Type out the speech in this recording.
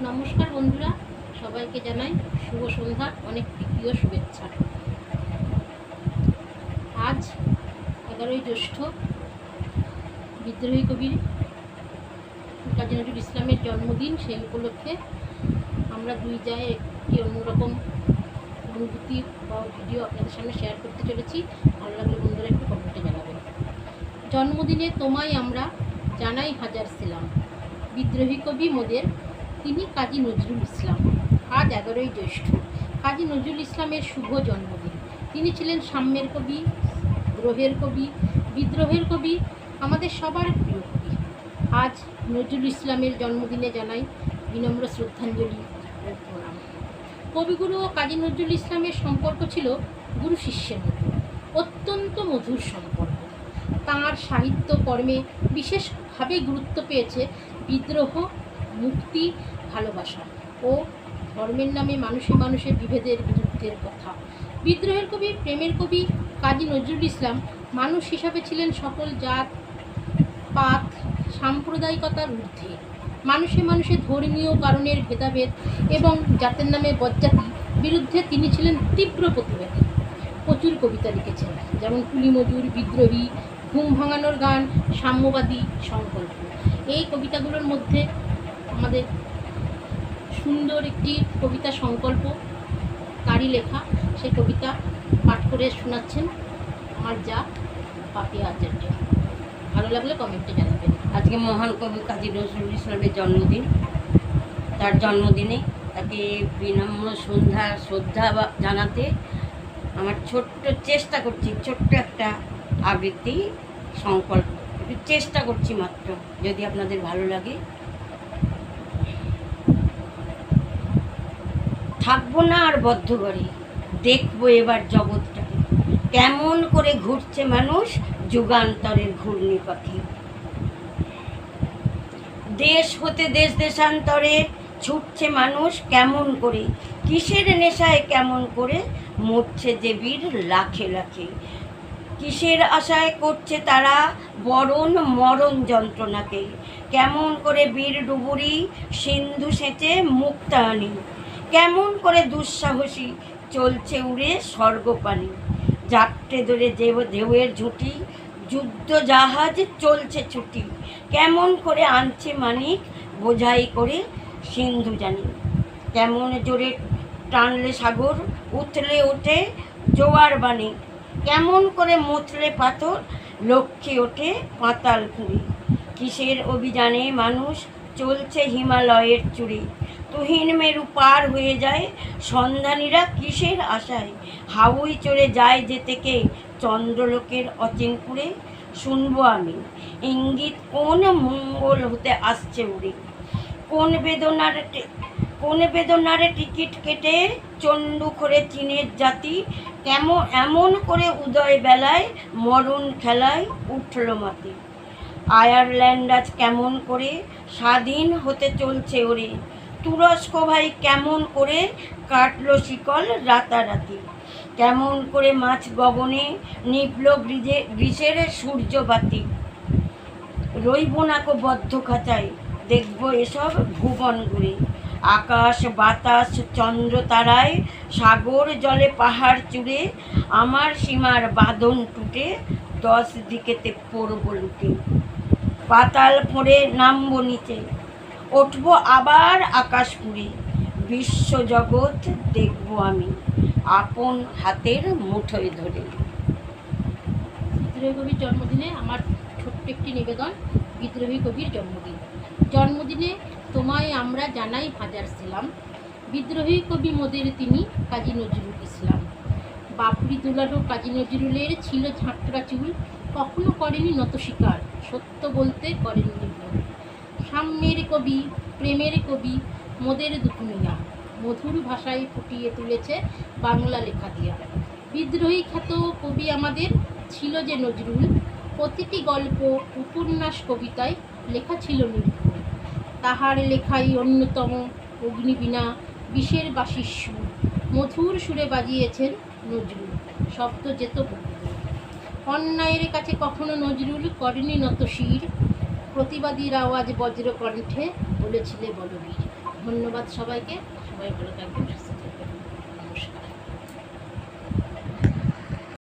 নমস্কার বন্ধুরা, সবাইকে জানাই শুভ সন্ধ্যা, অনেক প্রিয় শুভেচ্ছা। আজ 11ই জ্যৈষ্ঠ, বিদ্রোহী কবি কাজী নজরুল ইসলামের জন্মদিন। সেই উপলক্ষে আমরা দুই জায়গায় একটি অন্যরকম অনুভূতি বা ভিডিও আপনাদের সামনে শেয়ার করতে চলেছি। ভালো লাগলে বন্ধুরা একটু কমেন্টে জানাবেন। জন্মদিনে তোমায় আমরা জানাই হাজার সেলাম, বিদ্রোহী কবি মোদের তিনি কাজী নজরুল ইসলাম। আজ 11ই জ্যৈষ্ঠ, কাজী নজরুল ইসলামের শুভ জন্মদিন। তিনি ছিলেন সাম্যের কবি, দ্রোহের কবি, বিদ্রোহের কবি, আমাদের সবার প্রিয় কবি। আজ নজরুল ইসলামের জন্মদিনে জানাই বিনম্র শ্রদ্ধাঞ্জলি ও প্রণাম। কবিগুরু ও কাজী নজরুল ইসলামের সম্পর্ক ছিল গুরু শিষ্যের মতো, অত্যন্ত মধুর সম্পর্ক। তাঁর সাহিত্য কর্মে বিশেষভাবে গুরুত্ব পেয়েছে বিদ্রোহ, মুক্তি, ভালোবাসা ও ধর্মের নামে মানুষে মানুষে বিভেদের বিরুদ্ধের কথা। বিদ্রোহের কবি, প্রেমের কবি কাজী নজরুল ইসলাম মানুষ হিসাবে ছিলেন সকল জাত পাত সাম্প্রদায়িকতার ঊর্ধ্বে। মানুষে মানুষে ধর্মীয় কারণের ভেদাভেদ এবং জাতের নামে বজ্জাতি বিরুদ্ধে তিনি ছিলেন তীব্র প্রতিবাদী। প্রচুর কবিতা লিখেছেন, যেমন কুলি মজুর, বিদ্রোহী, ঘুম ভাঙানোর গান, সাম্যবাদী, সংকল্প। এই কবিতাগুলোর মধ্যে আমাদের সুন্দর একটি কবিতা সংকল্প তারই লেখা। সেই কবিতা পাঠ করে শোনাচ্ছেন আমার যা পাপিয়া আচার্য। ভালো লাগলে কমেন্টে জানাবেন। আজকে মহান কবি কাজী নজরুল ইসলামের জন্মদিন। তার জন্মদিনে তাকে বিনম্র শ্রদ্ধা জানাতে আমার ছোট্ট চেষ্টা করছি, ছোট্ট একটা আবৃত্তি সংকল্প, একটু চেষ্টা করছি মাত্র, যদি আপনাদের ভালো লাগে। থাকবো না আর বদ্ধ ঘরে, দেখবো এবার জগৎটাকে, কেমন করে ঘুরছে মানুষ যুগান্তরের ঘূর্ণি পাখি। দেশ হতে দেশ দেশান্তরে ছুটছে মানুষ কেমন করে, কিসের নেশায় কেমন করে মরছে যে বীর লাখে লাখে। কিসের আশায় করছে তারা বরণ মরণ যন্ত্রণাকে, কেমন করে বীর ডুবুরি সিন্ধু সেচে মুক্তাহানি, কেমন করে দুঃসাহসী চলছে উড়ে স্বর্গপানি। জাপটে ধরে ঢেউয়ের ঝুঁটি যুদ্ধ জাহাজ চলছে ছুটি, কেমন করে আনছে মানিক বোঝাই করে সিন্ধু জানি। কেমন জোরে টানলে সাগর উথলে ওঠে জোয়ার বাণী, কেমন করে মুথলে পাথর লক্ষ্যে ওঠে পাতাল ফুঁড়ি। কিসের অভিযানে মানুষ চলছে হিমালয়ের চূড়ে, তুহিন মেরু পার হয়ে যায় সন্ধানীরা কিসের আশায়। হাউই চড়ে যায় যেতেকে চন্দ্রলোকের অচিনপুরে, শুনবো আমি ইঙ্গিত কোন মঙ্গল হতে আসছে উড়ে। কোন বেদনার টিকিট কেটে চণ্ডু করে চীনের জাতি, এমন করে উদয় বেলায় মরণ খেলায় উঠল মাটি। আয়ারল্যান্ড আজ কেমন করে স্বাধীন হতে চলছে ওরে, তুরস্ক ভাই কেমন করে কাটল শিকল রাতারাতি। কেমন করে মাছ গগনে নিভল গ্রীষের সূর্যবাতি, রইব নাকো বদ্ধ খাঁচায় দেখবো এসব ভুবন ঘুরে। আকাশ বাতাস চন্দ্র তারায় সাগর জলে পাহাড় চূড়ে, আমার সীমার বাঁধন টুটে 10 দিকেতে পড়ব লুটে। পাতাল ফোঁড়ে নামবো নিচে, উঠবো আবার আকাশ পুরে, বিশ্বজগৎ দেখবো আমি আপন হাতের মুঠোয় ধরে। বিদ্রোহী কবির জন্মদিনে আমার ছোট্ট একটি নিবেদন। বিদ্রোহী কবির জন্মদিনে তোমায় আমরা জানাই হাজার সেলাম, বিদ্রোহী কবি মোদের তিনি কাজী নজরুল ইসলাম। বাবরি দুলালো কাজী নজরুলের ছিল ঝাঁকড়া চুল, কখনো করেনি নত শিকার, সত্য বলতে করেননি ভুল। সাম্যের কবি, প্রেমের কবি মোদের দুখুনিয়া, মধুর ভাষায় ফুটিয়ে তুলেছে বাংলা লেখা দিয়া। বিদ্রোহী খ্যাত কবি আমাদের ছিল যে নজরুল, প্রতিটি গল্প উপন্যাস কবিতায় লেখা ছিল নির্ভুল। তাহার লেখাই অন্যতম অগ্নিবীণা, বিষের বাঁশির সুর, মধুর সুরে বাজিয়েছেন নজরুল, শব্দ যেত বহুদূর। অন্যায়ের কাছে কখনো নজরুল করেনি নত শির, প্রতিবাদীর আওয়াজ বজ্রকণ্ঠে বলেছিলে বলবীর। ধন্যবাদ সবাইকে, সবাই ভালো থাকবেন, সুস্থ থাকবেন, নমস্কার।